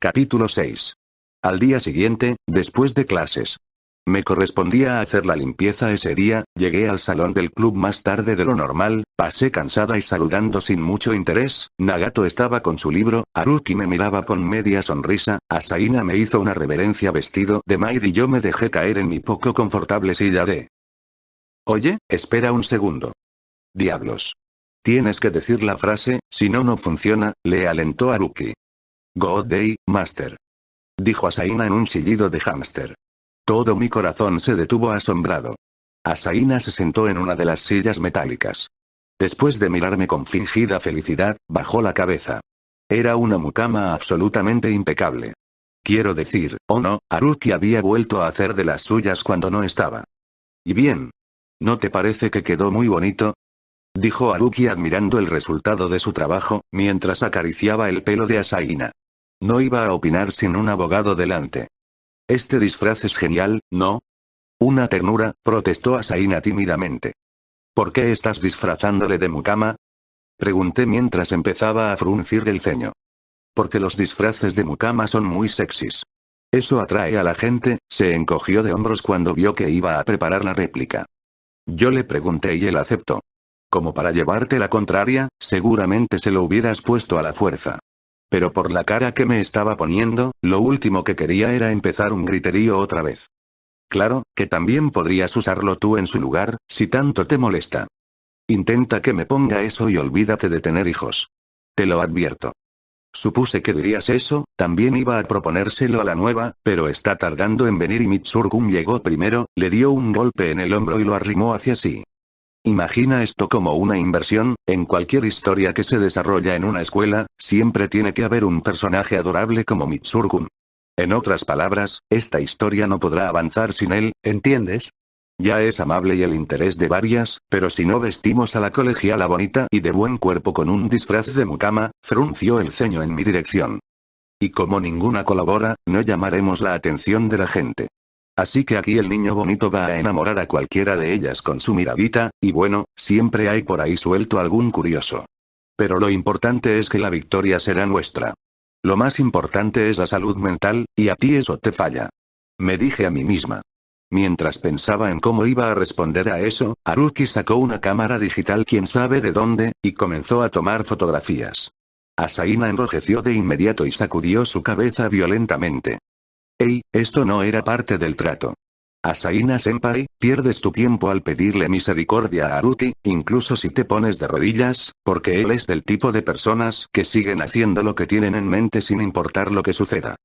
Capítulo 6. Al día siguiente, después de clases. Me correspondía hacer la limpieza ese día, llegué al salón del club más tarde de lo normal, pasé cansada y saludando sin mucho interés, Nagato estaba con su libro, Haruki me miraba con media sonrisa, Asaina me hizo una reverencia vestido de maid y yo me dejé caer en mi poco confortable silla de... Oye, espera un segundo. Diablos. Tienes que decir la frase, si no no funciona, le alentó Haruki. Good day, master. Dijo Asaina en un chillido de hámster. Todo mi corazón se detuvo asombrado. Asaina se sentó en una de las sillas metálicas. Después de mirarme con fingida felicidad, bajó la cabeza. Era una mucama absolutamente impecable. Quiero decir, oh no, Haruki había vuelto a hacer de las suyas cuando no estaba. ¿Y bien? ¿No te parece que quedó muy bonito? Dijo Haruki admirando el resultado de su trabajo, mientras acariciaba el pelo de Asaina. No iba a opinar sin un abogado delante. Este disfraz es genial, ¿no? Una ternura, protestó Asaina tímidamente. ¿Por qué estás disfrazándole de mucama? Pregunté mientras empezaba a fruncir el ceño. Porque los disfraces de mucama son muy sexys. Eso atrae a la gente, se encogió de hombros cuando vio que iba a preparar la réplica. Yo le pregunté y él aceptó. Como para llevarte la contraria, seguramente se lo hubieras puesto a la fuerza. Pero por la cara que me estaba poniendo, lo último que quería era empezar un griterío otra vez. Claro, que también podrías usarlo tú en su lugar, si tanto te molesta. Intenta que me ponga eso y olvídate de tener hijos. Te lo advierto. Supuse que dirías eso, también iba a proponérselo a la nueva, pero está tardando en venir y Mitsurgun llegó primero, le dio un golpe en el hombro y lo arrimó hacia sí. Imagina esto como una inversión, en cualquier historia que se desarrolla en una escuela, siempre tiene que haber un personaje adorable como Mitsurgun. En otras palabras, esta historia no podrá avanzar sin él, ¿entiendes? Ya es amable y el interés de varias, pero si no vestimos a la colegiala bonita y de buen cuerpo con un disfraz de mucama, frunció el ceño en mi dirección. Y como ninguna colabora, no llamaremos la atención de la gente. Así que aquí el niño bonito va a enamorar a cualquiera de ellas con su miradita, y bueno, siempre hay por ahí suelto algún curioso. Pero lo importante es que la victoria será nuestra. Lo más importante es la salud mental, y a ti eso te falla. Me dije a mí misma. Mientras pensaba en cómo iba a responder a eso, Haruki sacó una cámara digital quién sabe de dónde, y comenzó a tomar fotografías. Asaina enrojeció de inmediato y sacudió su cabeza violentamente. Ey, esto no era parte del trato. Asaina-senpai, pierdes tu tiempo al pedirle misericordia a Haruki, incluso si te pones de rodillas, porque él es del tipo de personas que siguen haciendo lo que tienen en mente sin importar lo que suceda.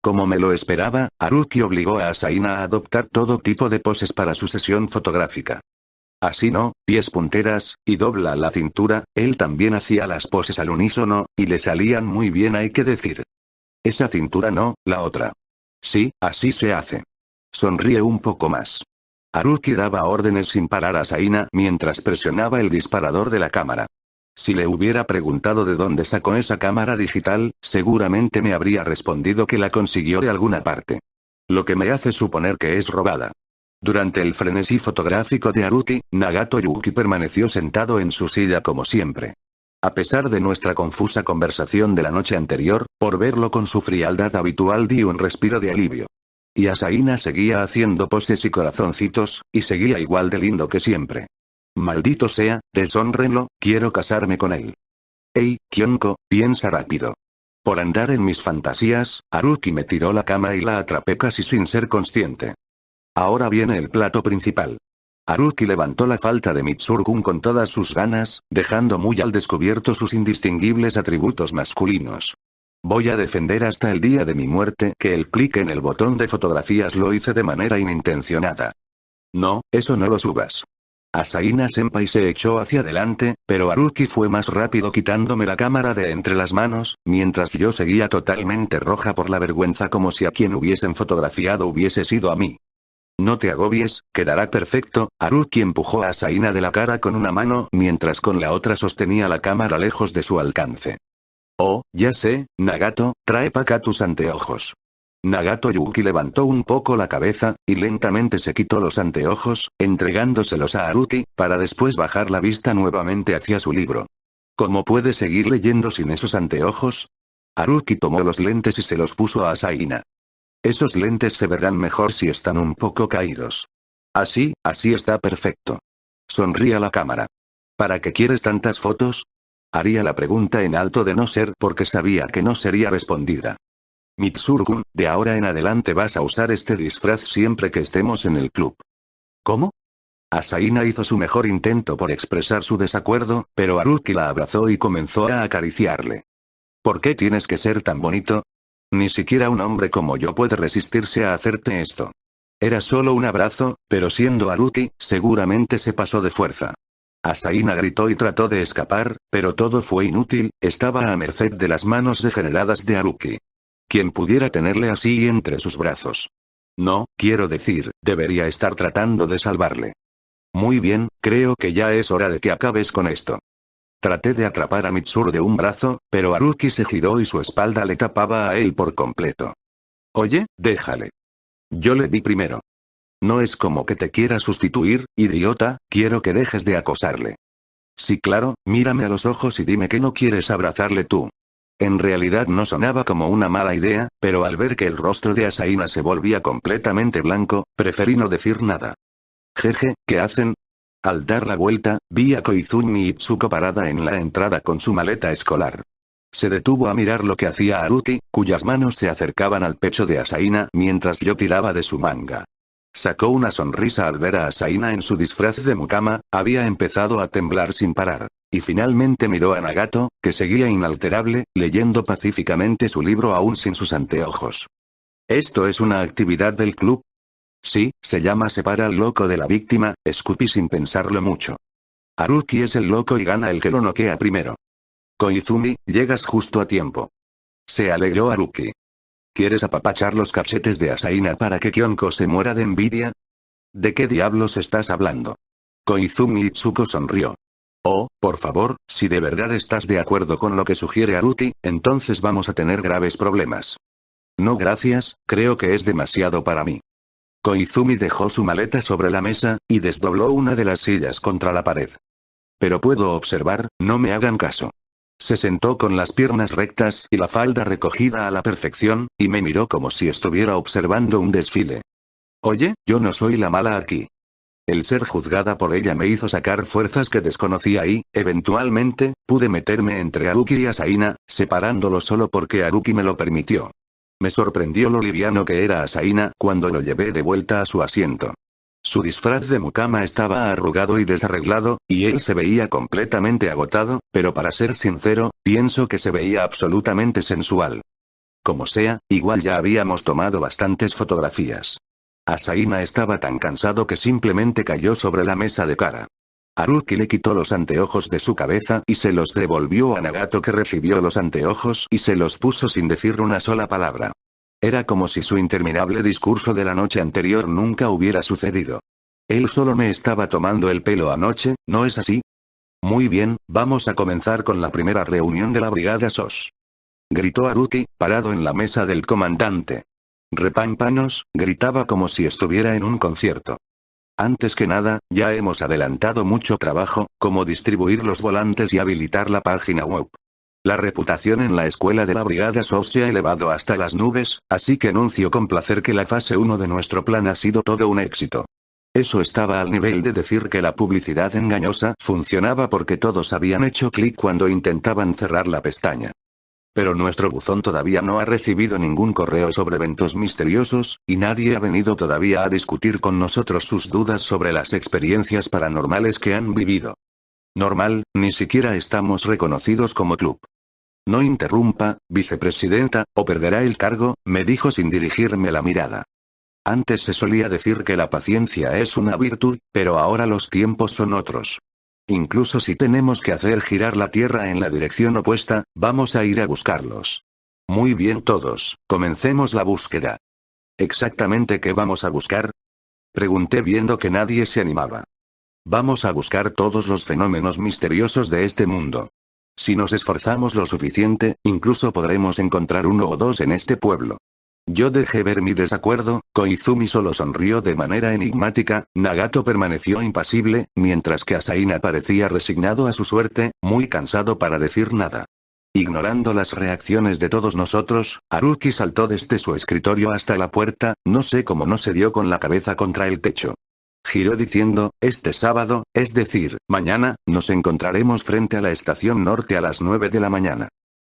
Como me lo esperaba, Haruki obligó a Asaina a adoptar todo tipo de poses para su sesión fotográfica. Así no, pies punteras, y dobla la cintura, él también hacía las poses al unísono, y le salían muy bien hay que decir. Esa cintura no, la otra. Sí, así se hace. Sonríe un poco más. Haruki daba órdenes sin parar a Asaina mientras presionaba el disparador de la cámara. Si le hubiera preguntado de dónde sacó esa cámara digital, seguramente me habría respondido que la consiguió de alguna parte. Lo que me hace suponer que es robada. Durante el frenesí fotográfico de Haruki, Nagato Yuki permaneció sentado en su silla como siempre. A pesar de nuestra confusa conversación de la noche anterior, por verlo con su frialdad habitual di un respiro de alivio. Y Asaina seguía haciendo poses y corazoncitos, y seguía igual de lindo que siempre. Maldito sea, deshónrenlo, quiero casarme con él. Ey, Kyonko, piensa rápido. Por andar en mis fantasías, Haruki me tiró la cama y la atrapé casi sin ser consciente. Ahora viene el plato principal. Haruki levantó la falda de Mitsurgun con todas sus ganas, dejando muy al descubierto sus indistinguibles atributos masculinos. Voy a defender hasta el día de mi muerte que el clic en el botón de fotografías lo hice de manera inintencionada. No, eso no lo subas. Asaina-senpai se echó hacia adelante, pero Haruki fue más rápido quitándome la cámara de entre las manos, mientras yo seguía totalmente roja por la vergüenza como si a quien hubiesen fotografiado hubiese sido a mí. No te agobies, quedará perfecto. Haruki empujó a Asaina de la cara con una mano mientras con la otra sostenía la cámara lejos de su alcance. Oh, ya sé, Nagato, trae pa' acá tus anteojos. Nagato Yuki levantó un poco la cabeza, y lentamente se quitó los anteojos, entregándoselos a Haruki, para después bajar la vista nuevamente hacia su libro. ¿Cómo puede seguir leyendo sin esos anteojos? Haruki tomó los lentes y se los puso a Asaina. Esos lentes se verán mejor si están un poco caídos. Así está perfecto. Sonríe a la cámara. ¿Para qué quieres tantas fotos? Haría la pregunta en alto de no ser porque sabía que no sería respondida. Mitsuru-kun, de ahora en adelante vas a usar este disfraz siempre que estemos en el club. ¿Cómo? Asaina hizo su mejor intento por expresar su desacuerdo, pero Haruki la abrazó y comenzó a acariciarle. ¿Por qué tienes que ser tan bonito? Ni siquiera un hombre como yo puede resistirse a hacerte esto. Era solo un abrazo, pero siendo Haruki, seguramente se pasó de fuerza. Asaina gritó y trató de escapar, pero todo fue inútil, estaba a merced de las manos degeneradas de Haruki. ¿Quién pudiera tenerle así entre sus brazos? No, quiero decir, debería estar tratando de salvarle. Muy bien, creo que ya es hora de que acabes con esto. Traté de atrapar a Mitsuru de un brazo, pero Haruki se giró y su espalda le tapaba a él por completo. Oye, déjale. Yo le vi primero. No es como que te quiera sustituir, idiota, quiero que dejes de acosarle. Sí, claro, mírame a los ojos y dime que no quieres abrazarle tú. En realidad no sonaba como una mala idea, pero al ver que el rostro de Asaina se volvía completamente blanco, preferí no decir nada. Jeje, ¿qué hacen? Al dar la vuelta, vi a Koizumi Itsuko parada en la entrada con su maleta escolar. Se detuvo a mirar lo que hacía Haruki, cuyas manos se acercaban al pecho de Asaina mientras yo tiraba de su manga. Sacó una sonrisa al ver a Asaina en su disfraz de mucama, había empezado a temblar sin parar. Y finalmente miró a Nagato, que seguía inalterable, leyendo pacíficamente su libro aún sin sus anteojos. ¿Esto es una actividad del club? Sí, se llama separa al loco de la víctima, escupí sin pensarlo mucho. Haruki es el loco y gana el que lo noquea primero. Koizumi, llegas justo a tiempo. Se alegró Haruki. ¿Quieres apapachar los cachetes de Asaina para que Kyonko se muera de envidia? ¿De qué diablos estás hablando? Koizumi Itsuko sonrió. Oh, por favor, si de verdad estás de acuerdo con lo que sugiere Haruki, entonces vamos a tener graves problemas. No gracias, creo que es demasiado para mí. Koizumi dejó su maleta sobre la mesa, y desdobló una de las sillas contra la pared. Pero puedo observar, no me hagan caso. Se sentó con las piernas rectas y la falda recogida a la perfección, y me miró como si estuviera observando un desfile. Oye, yo no soy la mala aquí. El ser juzgada por ella me hizo sacar fuerzas que desconocía y, eventualmente, pude meterme entre Haruki y Asaina, separándolos solo porque Haruki me lo permitió. Me sorprendió lo liviano que era Asaina cuando lo llevé de vuelta a su asiento. Su disfraz de mucama estaba arrugado y desarreglado, y él se veía completamente agotado, pero para ser sincero, pienso que se veía absolutamente sensual. Como sea, igual ya habíamos tomado bastantes fotografías. Asaina estaba tan cansado que simplemente cayó sobre la mesa de cara. Haruki le quitó los anteojos de su cabeza y se los devolvió a Nagato, que recibió los anteojos y se los puso sin decir una sola palabra. Era como si su interminable discurso de la noche anterior nunca hubiera sucedido. Él solo me estaba tomando el pelo anoche, ¿no es así? Muy bien, vamos a comenzar con la primera reunión de la Brigada SOS. Gritó Haruki, parado en la mesa del comandante. Repámpanos, gritaba como si estuviera en un concierto. Antes que nada, ya hemos adelantado mucho trabajo, como distribuir los volantes y habilitar la página web. La reputación en la escuela de la Brigada SOS se ha elevado hasta las nubes, así que anuncio con placer que la fase 1 de nuestro plan ha sido todo un éxito. Eso estaba al nivel de decir que la publicidad engañosa funcionaba porque todos habían hecho clic cuando intentaban cerrar la pestaña. Pero nuestro buzón todavía no ha recibido ningún correo sobre eventos misteriosos, y nadie ha venido todavía a discutir con nosotros sus dudas sobre las experiencias paranormales que han vivido. Normal, ni siquiera estamos reconocidos como club. No interrumpa, vicepresidenta, o perderá el cargo, me dijo sin dirigirme la mirada. Antes se solía decir que la paciencia es una virtud, pero ahora los tiempos son otros. Incluso si tenemos que hacer girar la Tierra en la dirección opuesta, vamos a ir a buscarlos. Muy bien todos, comencemos la búsqueda. ¿Exactamente qué vamos a buscar? Pregunté viendo que nadie se animaba. Vamos a buscar todos los fenómenos misteriosos de este mundo. Si nos esforzamos lo suficiente, incluso podremos encontrar uno o dos en este pueblo. Yo dejé ver mi desacuerdo, Koizumi solo sonrió de manera enigmática, Nagato permaneció impasible, mientras que Asaina parecía resignado a su suerte, muy cansado para decir nada. Ignorando las reacciones de todos nosotros, Haruki saltó desde su escritorio hasta la puerta, no sé cómo no se dio con la cabeza contra el techo. Giró diciendo, este sábado, es decir, mañana, nos encontraremos frente a la estación norte a las 9 de la mañana.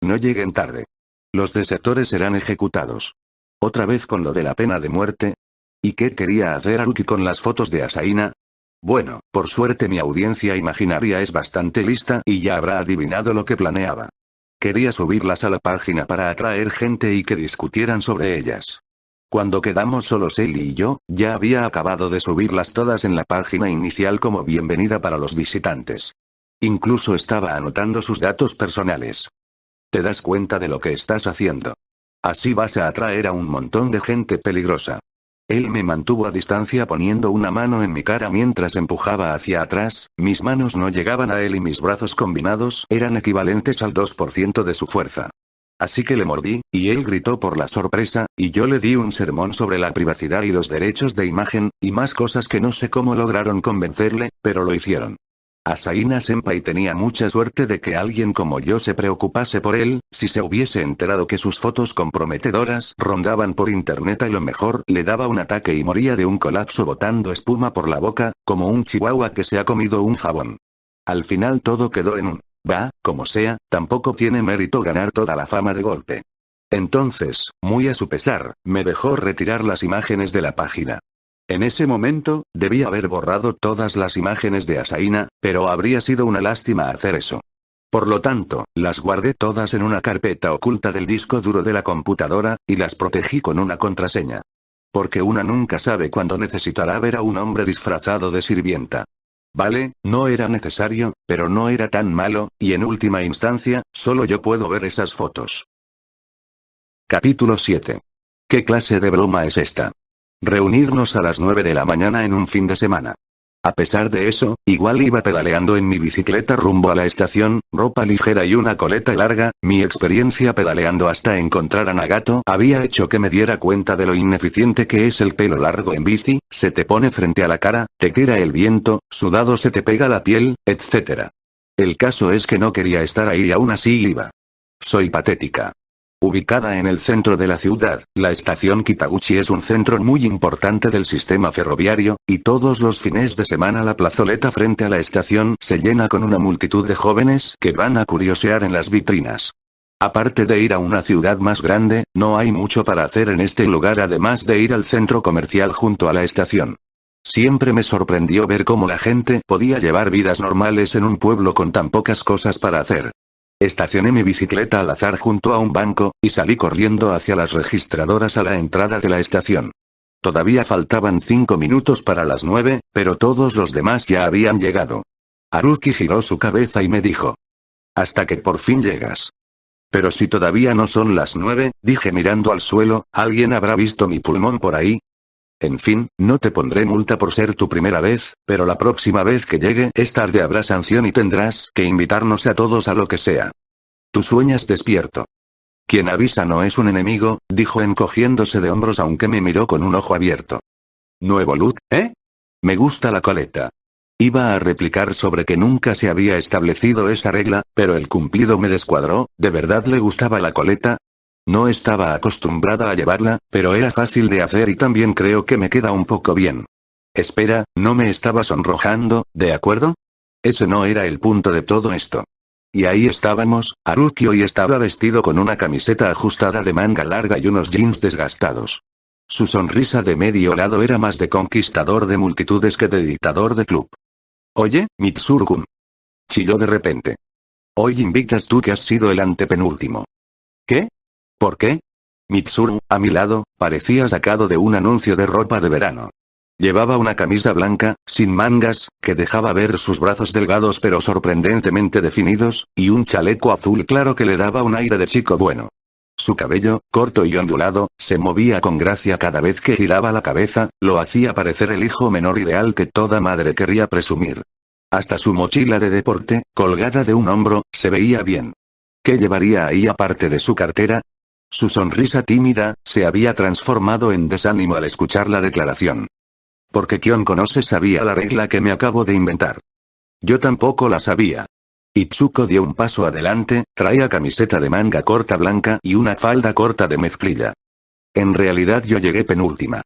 No lleguen tarde. Los desertores serán ejecutados. ¿Otra vez con lo de la pena de muerte? ¿Y qué quería hacer Haruki con las fotos de Asaina? Bueno, por suerte mi audiencia imaginaria es bastante lista y ya habrá adivinado lo que planeaba. Quería subirlas a la página para atraer gente y que discutieran sobre ellas. Cuando quedamos solos él y yo, ya había acabado de subirlas todas en la página inicial como bienvenida para los visitantes. Incluso estaba anotando sus datos personales. ¿Te das cuenta de lo que estás haciendo? Así vas a atraer a un montón de gente peligrosa. Él me mantuvo a distancia poniendo una mano en mi cara mientras empujaba hacia atrás, mis manos no llegaban a él y mis brazos combinados eran equivalentes al 2% de su fuerza. Así que le mordí, y él gritó por la sorpresa, y yo le di un sermón sobre la privacidad y los derechos de imagen, y más cosas que no sé cómo lograron convencerle, pero lo hicieron. Asaina Senpai tenía mucha suerte de que alguien como yo se preocupase por él, si se hubiese enterado que sus fotos comprometedoras rondaban por internet a lo mejor le daba un ataque y moría de un colapso botando espuma por la boca, como un chihuahua que se ha comido un jabón. Al final todo quedó en un, como sea, tampoco tiene mérito ganar toda la fama de golpe. Entonces, muy a su pesar, me dejó retirar las imágenes de la página. En ese momento, debía haber borrado todas las imágenes de Asaina, pero habría sido una lástima hacer eso. Por lo tanto, las guardé todas en una carpeta oculta del disco duro de la computadora, y las protegí con una contraseña. Porque una nunca sabe cuándo necesitará ver a un hombre disfrazado de sirvienta. Vale, no era necesario, pero no era tan malo, y en última instancia, solo yo puedo ver esas fotos. Capítulo 7. ¿Qué clase de broma es esta? Reunirnos a las 9 de la mañana en un fin de semana. A pesar de eso, igual iba pedaleando en mi bicicleta rumbo a la estación, ropa ligera y una coleta larga, mi experiencia pedaleando hasta encontrar a Nagato había hecho que me diera cuenta de lo ineficiente que es el pelo largo en bici, se te pone frente a la cara, te tira el viento, sudado se te pega la piel, etc. El caso es que no quería estar ahí y aún así iba. Soy patética. Ubicada en el centro de la ciudad, la estación Kitaguchi es un centro muy importante del sistema ferroviario, y todos los fines de semana la plazoleta frente a la estación se llena con una multitud de jóvenes que van a curiosear en las vitrinas. Aparte de ir a una ciudad más grande, no hay mucho para hacer en este lugar además de ir al centro comercial junto a la estación. Siempre me sorprendió ver cómo la gente podía llevar vidas normales en un pueblo con tan pocas cosas para hacer. Estacioné mi bicicleta al azar junto a un banco, y salí corriendo hacia las registradoras a la entrada de la estación. Todavía faltaban 5 minutos para las 9, pero todos los demás ya habían llegado. Haruki giró su cabeza y me dijo. Hasta que por fin llegas. Pero si todavía no son las 9, dije mirando al suelo, ¿alguien habrá visto mi pulmón por ahí? En fin, no te pondré multa por ser tu primera vez, pero la próxima vez que llegue es tarde habrá sanción y tendrás que invitarnos a todos a lo que sea. Tú sueñas despierto. Quien avisa no es un enemigo, dijo encogiéndose de hombros aunque me miró con un ojo abierto. Nuevo look, ¿eh? Me gusta la coleta. Iba a replicar sobre que nunca se había establecido esa regla, pero el cumplido me descuadró, ¿de verdad le gustaba la coleta? No estaba acostumbrada a llevarla, pero era fácil de hacer y también creo que me queda un poco bien. Espera, no me estaba sonrojando, ¿de acuerdo? Ese no era el punto de todo esto. Y ahí estábamos, Haruki hoy estaba vestido con una camiseta ajustada de manga larga y unos jeans desgastados. Su sonrisa de medio lado era más de conquistador de multitudes que de dictador de club. Oye, Mitsuru-kun. Chilló de repente. Hoy invitas tú que has sido el antepenúltimo. ¿Qué? ¿Por qué? Mitsuru, a mi lado, parecía sacado de un anuncio de ropa de verano. Llevaba una camisa blanca, sin mangas, que dejaba ver sus brazos delgados pero sorprendentemente definidos, y un chaleco azul claro que le daba un aire de chico bueno. Su cabello, corto y ondulado, se movía con gracia cada vez que giraba la cabeza, lo hacía parecer el hijo menor ideal que toda madre querría presumir. Hasta su mochila de deporte, colgada de un hombro, se veía bien. ¿Qué llevaría ahí aparte de su cartera? Su sonrisa tímida, se había transformado en desánimo al escuchar la declaración. Porque Kion Konose sabía la regla que me acabo de inventar. Yo tampoco la sabía. Itsuko dio un paso adelante, traía camiseta de manga corta blanca y una falda corta de mezclilla. En realidad yo llegué penúltima.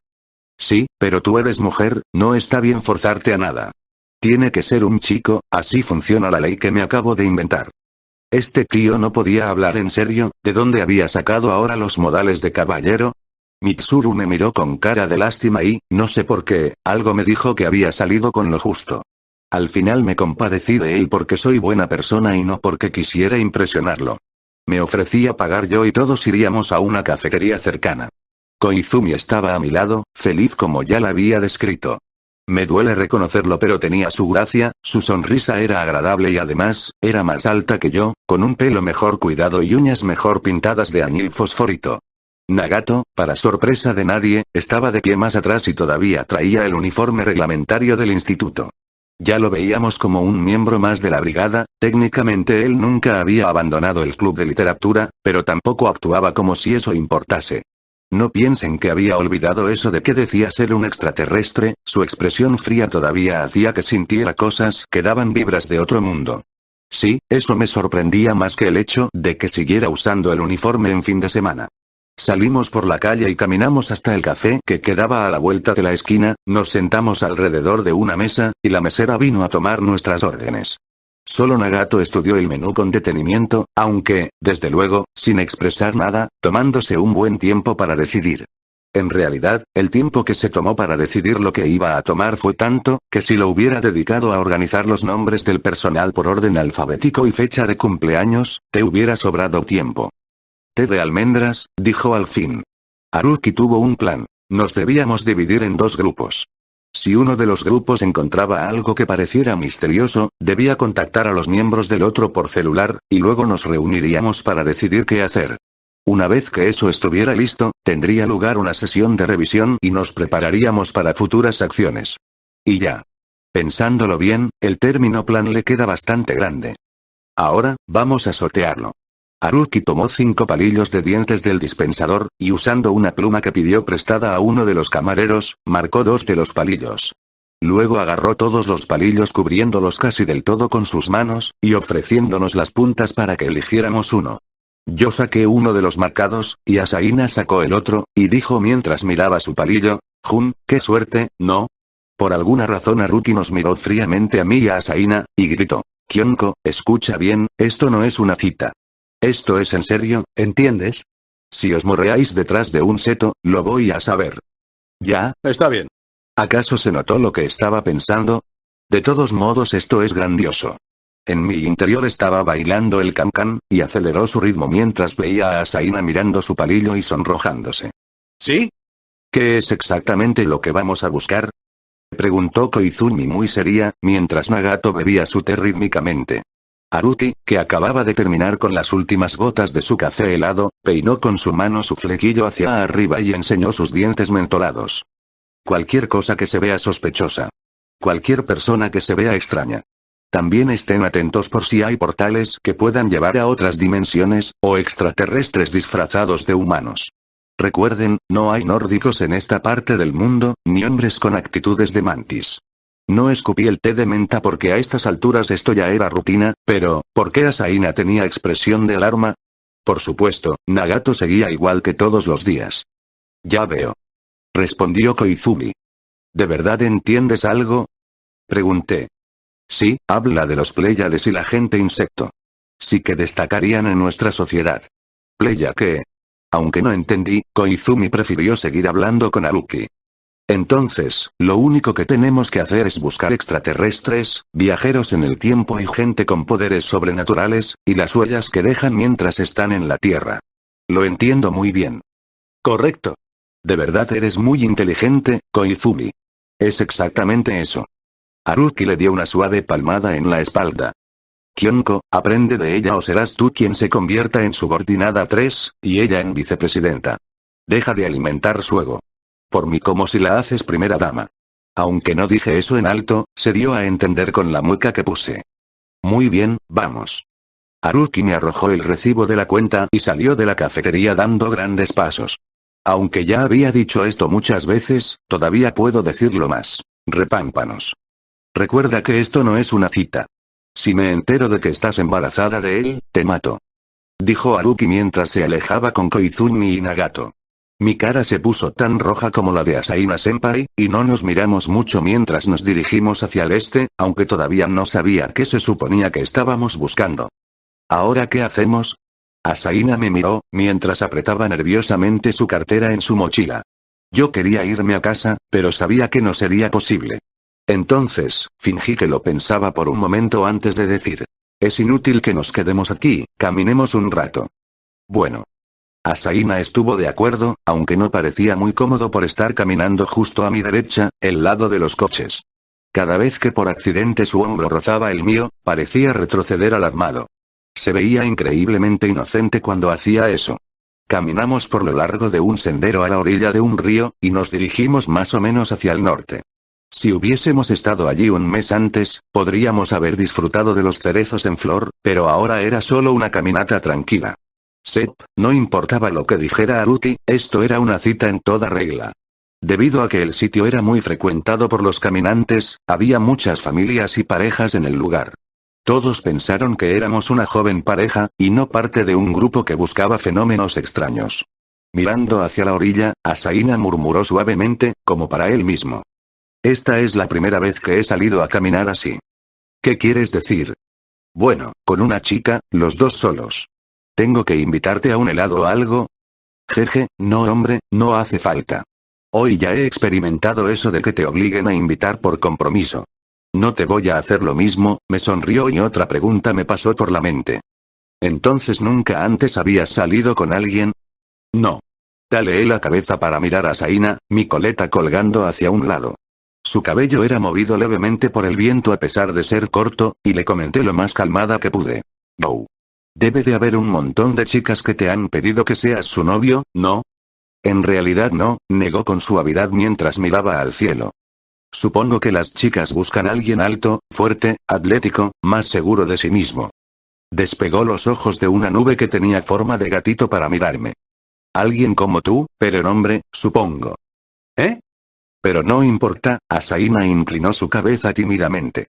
Sí, pero tú eres mujer, no está bien forzarte a nada. Tiene que ser un chico, así funciona la ley que me acabo de inventar. Este tío no podía hablar en serio, ¿de dónde había sacado ahora los modales de caballero? Mitsuru me miró con cara de lástima y, no sé por qué, algo me dijo que había salido con lo justo. Al final me compadecí de él porque soy buena persona y no porque quisiera impresionarlo. Me ofrecía pagar yo y todos iríamos a una cafetería cercana. Koizumi estaba a mi lado, feliz como ya la había descrito. Me duele reconocerlo, pero tenía su gracia, su sonrisa era agradable y además, era más alta que yo, con un pelo mejor cuidado y uñas mejor pintadas de añil fosforito. Nagato, para sorpresa de nadie, estaba de pie más atrás y todavía traía el uniforme reglamentario del instituto. Ya lo veíamos como un miembro más de la brigada, técnicamente él nunca había abandonado el club de literatura, pero tampoco actuaba como si eso importase. No piensen que había olvidado eso de que decía ser un extraterrestre, su expresión fría todavía hacía que sintiera cosas que daban vibras de otro mundo. Sí, eso me sorprendía más que el hecho de que siguiera usando el uniforme en fin de semana. Salimos por la calle y caminamos hasta el café que quedaba a la vuelta de la esquina, nos sentamos alrededor de una mesa, y la mesera vino a tomar nuestras órdenes. Solo Nagato estudió el menú con detenimiento, aunque, desde luego, sin expresar nada, tomándose un buen tiempo para decidir. En realidad, el tiempo que se tomó para decidir lo que iba a tomar fue tanto, que si lo hubiera dedicado a organizar los nombres del personal por orden alfabético y fecha de cumpleaños, te hubiera sobrado tiempo. Té de almendras, dijo al fin. Haruki tuvo un plan. Nos debíamos dividir en dos grupos. Si uno de los grupos encontraba algo que pareciera misterioso, debía contactar a los miembros del otro por celular, y luego nos reuniríamos para decidir qué hacer. Una vez que eso estuviera listo, tendría lugar una sesión de revisión y nos prepararíamos para futuras acciones. Y ya. Pensándolo bien, el término plan le queda bastante grande. Ahora, vamos a sortearlo. Haruki tomó 5 palillos de dientes del dispensador, y usando una pluma que pidió prestada a uno de los camareros, marcó 2 de los palillos. Luego agarró todos los palillos cubriéndolos casi del todo con sus manos, y ofreciéndonos las puntas para que eligiéramos uno. Yo saqué uno de los marcados, y Asaina sacó el otro, y dijo mientras miraba su palillo, «Jun, qué suerte, ¿no?» Por alguna razón Haruki nos miró fríamente a mí y a Asaina, y gritó, «Kyonko, escucha bien, esto no es una cita. Esto es en serio, ¿entiendes? Si os morreáis detrás de un seto, lo voy a saber». «Ya, está bien». ¿Acaso se notó lo que estaba pensando? De todos modos esto es grandioso. En mi interior estaba bailando el cancan, y aceleró su ritmo mientras veía a Asaina mirando su palillo y sonrojándose. ¿Sí? ¿Qué es exactamente lo que vamos a buscar?, preguntó Koizumi muy seria, mientras Nagato bebía su té rítmicamente. Haruki, que acababa de terminar con las últimas gotas de su café helado, peinó con su mano su flequillo hacia arriba y enseñó sus dientes mentolados. Cualquier cosa que se vea sospechosa. Cualquier persona que se vea extraña. También estén atentos por si hay portales que puedan llevar a otras dimensiones, o extraterrestres disfrazados de humanos. Recuerden, no hay nórdicos en esta parte del mundo, ni hombres con actitudes de mantis. No escupí el té de menta porque a estas alturas esto ya era rutina, pero, ¿por qué Asaina tenía expresión de alarma? Por supuesto, Nagato seguía igual que todos los días. Ya veo. Respondió Koizumi. ¿De verdad entiendes algo?, pregunté. Sí, habla de los Pléyades y la gente insecto. Sí que destacarían en nuestra sociedad. ¿Pléya qué? Aunque no entendí, Koizumi prefirió seguir hablando con Haruki. Entonces, lo único que tenemos que hacer es buscar extraterrestres, viajeros en el tiempo y gente con poderes sobrenaturales, y las huellas que dejan mientras están en la Tierra. Lo entiendo muy bien. Correcto. De verdad eres muy inteligente, Koizumi. Es exactamente eso. Haruki le dio una suave palmada en la espalda. Kyonko, aprende de ella o serás tú quien se convierta en subordinada 3, y ella en vicepresidenta. Deja de alimentar su ego. Por mí como si la haces primera dama. Aunque no dije eso en alto, se dio a entender con la mueca que puse. Muy bien, vamos. Haruki me arrojó el recibo de la cuenta y salió de la cafetería dando grandes pasos. Aunque ya había dicho esto muchas veces, todavía puedo decirlo más. Repámpanos. Recuerda que esto no es una cita. Si me entero de que estás embarazada de él, te mato. Dijo Haruki mientras se alejaba con Koizumi y Nagato. Mi cara se puso tan roja como la de Asaina Senpai, y no nos miramos mucho mientras nos dirigimos hacia el este, aunque todavía no sabía qué se suponía que estábamos buscando. ¿Ahora qué hacemos? Asaina me miró, mientras apretaba nerviosamente su cartera en su mochila. Yo quería irme a casa, pero sabía que no sería posible. Entonces, fingí que lo pensaba por un momento antes de decir. Es inútil que nos quedemos aquí, caminemos un rato. Bueno. Asaina estuvo de acuerdo, aunque no parecía muy cómodo por estar caminando justo a mi derecha, el lado de los coches. Cada vez que por accidente su hombro rozaba el mío, parecía retroceder alarmado. Se veía increíblemente inocente cuando hacía eso. Caminamos por lo largo de un sendero a la orilla de un río, y nos dirigimos más o menos hacia el norte. Si hubiésemos estado allí un mes antes, podríamos haber disfrutado de los cerezos en flor, pero ahora era solo una caminata tranquila. Sep, no importaba lo que dijera Haruki, esto era una cita en toda regla. Debido a que el sitio era muy frecuentado por los caminantes, había muchas familias y parejas en el lugar. Todos pensaron que éramos una joven pareja, y no parte de un grupo que buscaba fenómenos extraños. Mirando hacia la orilla, Asaina murmuró suavemente, como para él mismo. Esta es la primera vez que he salido a caminar así. ¿Qué quieres decir? Bueno, con una chica, los dos solos. ¿Tengo que invitarte a un helado o algo? Jeje, no hombre, no hace falta. Hoy ya he experimentado eso de que te obliguen a invitar por compromiso. No te voy a hacer lo mismo, me sonrió y otra pregunta me pasó por la mente. ¿Entonces nunca antes habías salido con alguien? No. Daleé la cabeza para mirar a Asaina, mi coleta colgando hacia un lado. Su cabello era movido levemente por el viento a pesar de ser corto, y le comenté lo más calmada que pude. Oh. Debe de haber un montón de chicas que te han pedido que seas su novio, ¿no? En realidad no, negó con suavidad mientras miraba al cielo. Supongo que las chicas buscan a alguien alto, fuerte, atlético, más seguro de sí mismo. Despegó los ojos de una nube que tenía forma de gatito para mirarme. Alguien como tú, pero en hombre, supongo. ¿Eh? Pero no importa, Asaina inclinó su cabeza tímidamente.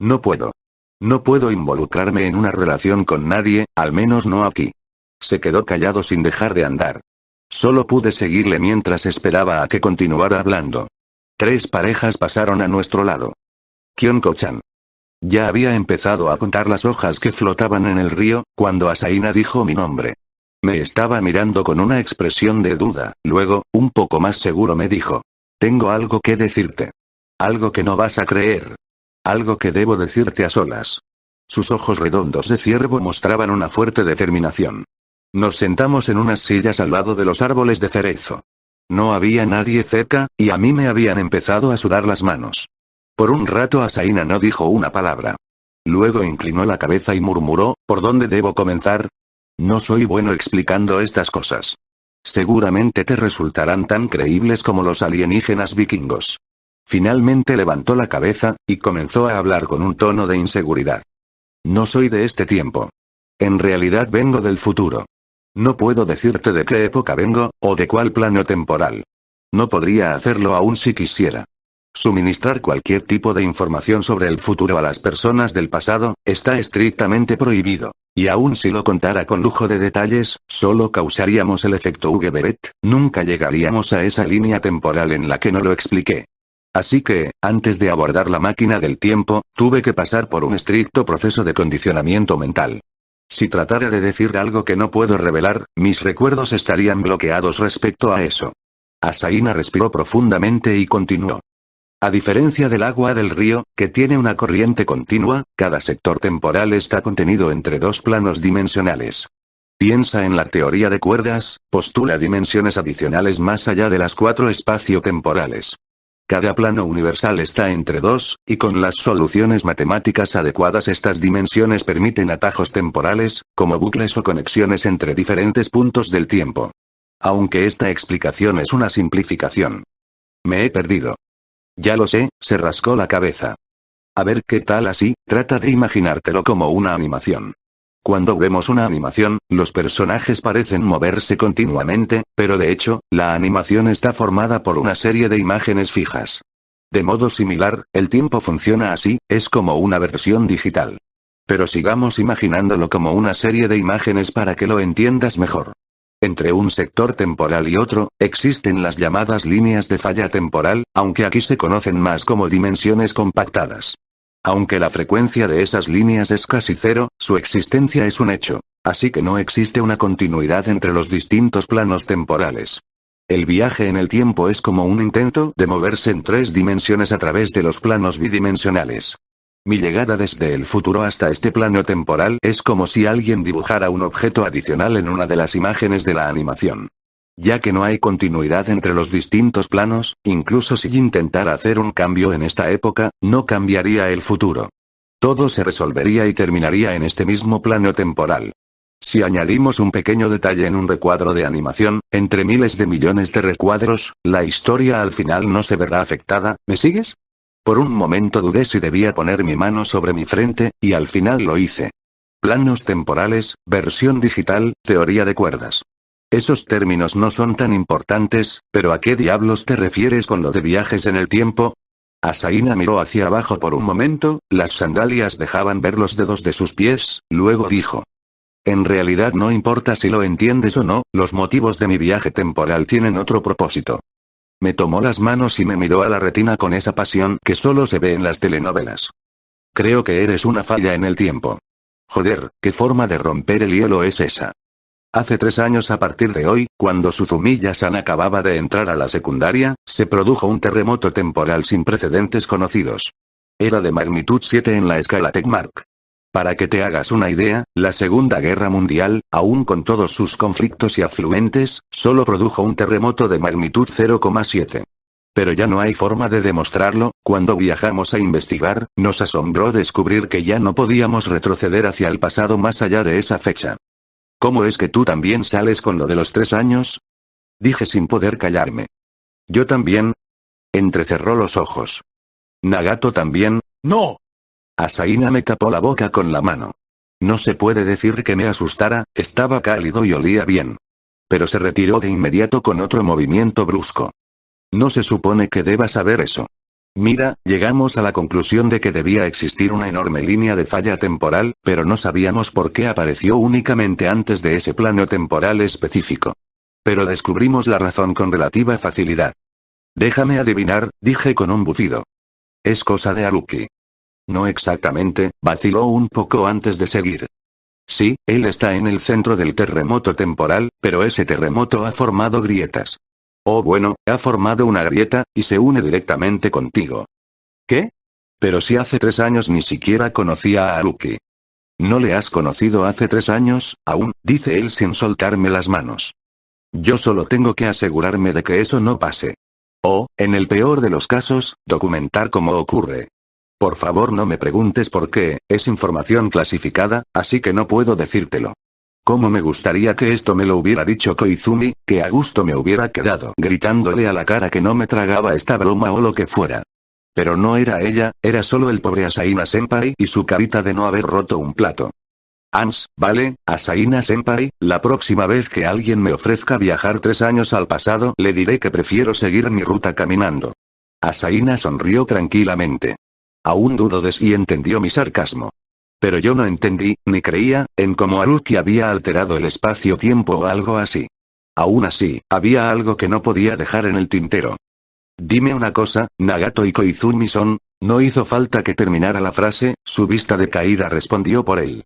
No puedo. No puedo involucrarme en una relación con nadie, al menos no aquí. Se quedó callado sin dejar de andar. Solo pude seguirle mientras esperaba a que continuara hablando. 3 parejas pasaron a nuestro lado. Kyonko-chan. Ya había empezado a contar las hojas que flotaban en el río, cuando Asaina dijo mi nombre. Me estaba mirando con una expresión de duda, luego, un poco más seguro me dijo. Tengo algo que decirte. Algo que no vas a creer. Algo que debo decirte a solas. Sus ojos redondos de ciervo mostraban una fuerte determinación. Nos sentamos en unas sillas al lado de los árboles de cerezo. No había nadie cerca, y a mí me habían empezado a sudar las manos. Por un rato Asaina no dijo una palabra. Luego inclinó la cabeza y murmuró, ¿por dónde debo comenzar? No soy bueno explicando estas cosas. Seguramente te resultarán tan creíbles como los alienígenas vikingos. Finalmente levantó la cabeza, y comenzó a hablar con un tono de inseguridad. No soy de este tiempo. En realidad vengo del futuro. No puedo decirte de qué época vengo, o de cuál plano temporal. No podría hacerlo aún si quisiera. Suministrar cualquier tipo de información sobre el futuro a las personas del pasado, está estrictamente prohibido. Y aun si lo contara con lujo de detalles, solo causaríamos el efecto Uge Beret, nunca llegaríamos a esa línea temporal en la que no lo expliqué. Así que, antes de abordar la máquina del tiempo, tuve que pasar por un estricto proceso de condicionamiento mental. Si tratara de decir algo que no puedo revelar, mis recuerdos estarían bloqueados respecto a eso. Asaina respiró profundamente y continuó. A diferencia del agua del río, que tiene una corriente continua, cada sector temporal está contenido entre 2 planos dimensionales. Piensa en la teoría de cuerdas, postula dimensiones adicionales más allá de las 4 espacio-temporales. Cada plano universal está entre 2, y con las soluciones matemáticas adecuadas estas dimensiones permiten atajos temporales, como bucles o conexiones entre diferentes puntos del tiempo. Aunque esta explicación es una simplificación. Me he perdido. Ya lo sé, se rascó la cabeza. A ver qué tal así, trata de imaginártelo como una animación. Cuando vemos una animación, los personajes parecen moverse continuamente, pero de hecho, la animación está formada por una serie de imágenes fijas. De modo similar, el tiempo funciona así, es como una versión digital. Pero sigamos imaginándolo como una serie de imágenes para que lo entiendas mejor. Entre un sector temporal y otro, existen las llamadas líneas de falla temporal, aunque aquí se conocen más como dimensiones compactadas. Aunque la frecuencia de esas líneas es casi cero, su existencia es un hecho. Así que no existe una continuidad entre los distintos planos temporales. El viaje en el tiempo es como un intento de moverse en 3 dimensiones a través de los planos bidimensionales. Mi llegada desde el futuro hasta este plano temporal es como si alguien dibujara un objeto adicional en una de las imágenes de la animación. Ya que no hay continuidad entre los distintos planos, incluso si intentara hacer un cambio en esta época, no cambiaría el futuro. Todo se resolvería y terminaría en este mismo plano temporal. Si añadimos un pequeño detalle en un recuadro de animación, entre miles de millones de recuadros, la historia al final no se verá afectada, ¿me sigues? Por un momento dudé si debía poner mi mano sobre mi frente, y al final lo hice. Planos temporales, versión digital, teoría de cuerdas. Esos términos no son tan importantes, pero ¿a qué diablos te refieres con lo de viajes en el tiempo? Asaina miró hacia abajo por un momento, las sandalias dejaban ver los dedos de sus pies, luego dijo. En realidad no importa si lo entiendes o no, los motivos de mi viaje temporal tienen otro propósito. Me tomó las manos y me miró a la retina con esa pasión que solo se ve en las telenovelas. Creo que eres una falla en el tiempo. Joder, ¿qué forma de romper el hielo es esa? Hace 3 años a partir de hoy, cuando Suzumi-san acababa de entrar a la secundaria, se produjo un terremoto temporal sin precedentes conocidos. Era de magnitud 7 en la escala Tegmark. Para que te hagas una idea, la Segunda Guerra Mundial, aún con todos sus conflictos y afluentes, solo produjo un terremoto de magnitud 0,7. Pero ya no hay forma de demostrarlo. Cuando viajamos a investigar, nos asombró descubrir que ya no podíamos retroceder hacia el pasado más allá de esa fecha. ¿Cómo es que tú también sales con lo de los 3 años? Dije sin poder callarme. ¿Yo también? Entrecerró los ojos. ¿Nagato también? ¡No! Asaina me tapó la boca con la mano. No se puede decir que me asustara, estaba cálido y olía bien. Pero se retiró de inmediato con otro movimiento brusco. No se supone que deba saber eso. Mira, llegamos a la conclusión de que debía existir una enorme línea de falla temporal, pero no sabíamos por qué apareció únicamente antes de ese plano temporal específico. Pero descubrimos la razón con relativa facilidad. Déjame adivinar, dije con un bufido. Es cosa de Haruki. No exactamente, vaciló un poco antes de seguir. Sí, él está en el centro del terremoto temporal, pero ese terremoto ha formado grietas. Oh bueno, ha formado una grieta, y se une directamente contigo. ¿Qué? Pero si hace 3 años ni siquiera conocía a Haruki. ¿No le has conocido hace 3 años, aún? Dice él sin soltarme las manos. Yo solo tengo que asegurarme de que eso no pase. O, en el peor de los casos, documentar cómo ocurre. Por favor no me preguntes por qué, es información clasificada, así que no puedo decírtelo. Cómo me gustaría que esto me lo hubiera dicho Koizumi, que a gusto me hubiera quedado gritándole a la cara que no me tragaba esta broma o lo que fuera. Pero no era ella, era solo el pobre Asaina-senpai y su carita de no haber roto un plato. Vale, Asaina-senpai, la próxima vez que alguien me ofrezca viajar 3 años al pasado, le diré que prefiero seguir mi ruta caminando. Asaina sonrió tranquilamente. Aún dudo de si entendió mi sarcasmo. Pero yo no entendí, ni creía, en cómo Haruki había alterado el espacio-tiempo o algo así. Aún así, había algo que no podía dejar en el tintero. Dime una cosa, Nagato y Koizumi-son. No hizo falta que terminara la frase, su vista decaída respondió por él.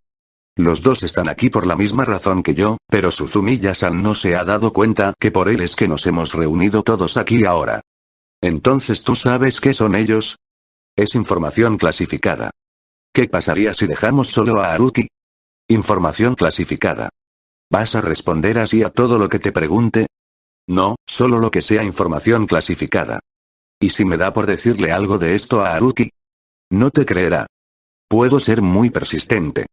Los dos están aquí por la misma razón que yo, pero Suzumiya-san no se ha dado cuenta que por él es que nos hemos reunido todos aquí ahora. Entonces ¿tú sabes qué son ellos? Es información clasificada. ¿Qué pasaría si dejamos solo a Haruki? Información clasificada. ¿Vas a responder así a todo lo que te pregunte? No, solo lo que sea información clasificada. ¿Y si me da por decirle algo de esto a Haruki? No te creerá. Puedo ser muy persistente.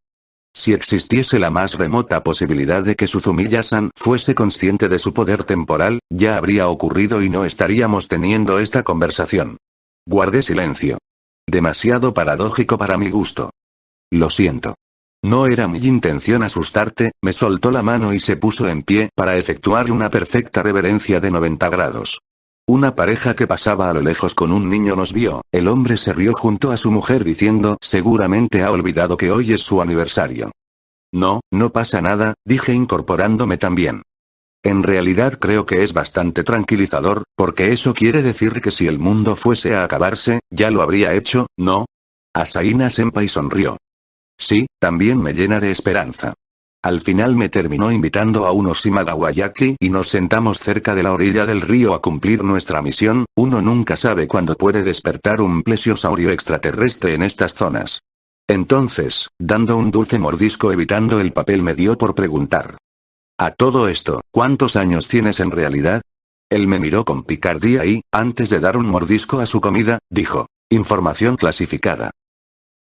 Si existiese la más remota posibilidad de que Suzumiya-san fuese consciente de su poder temporal, ya habría ocurrido y no estaríamos teniendo esta conversación. Guardé silencio. Demasiado paradójico para mi gusto. Lo siento. No era mi intención asustarte, me soltó la mano y se puso en pie para efectuar una perfecta reverencia de 90 grados. Una pareja que pasaba a lo lejos con un niño nos vio. El hombre se rió junto a su mujer diciendo, seguramente ha olvidado que hoy es su aniversario. No, no pasa nada, dije incorporándome también. En realidad creo que es bastante tranquilizador, porque eso quiere decir que si el mundo fuese a acabarse, ya lo habría hecho, ¿no? Asaina Senpai sonrió. Sí, también me llena de esperanza. Al final me terminó invitando a unos Shimagawayaki y nos sentamos cerca de la orilla del río a cumplir nuestra misión. Uno nunca sabe cuándo puede despertar un plesiosaurio extraterrestre en estas zonas. Entonces, dando un dulce mordisco evitando el papel me dio por preguntar. A todo esto, ¿cuántos años tienes en realidad? Él me miró con picardía y, antes de dar un mordisco a su comida, dijo, información clasificada.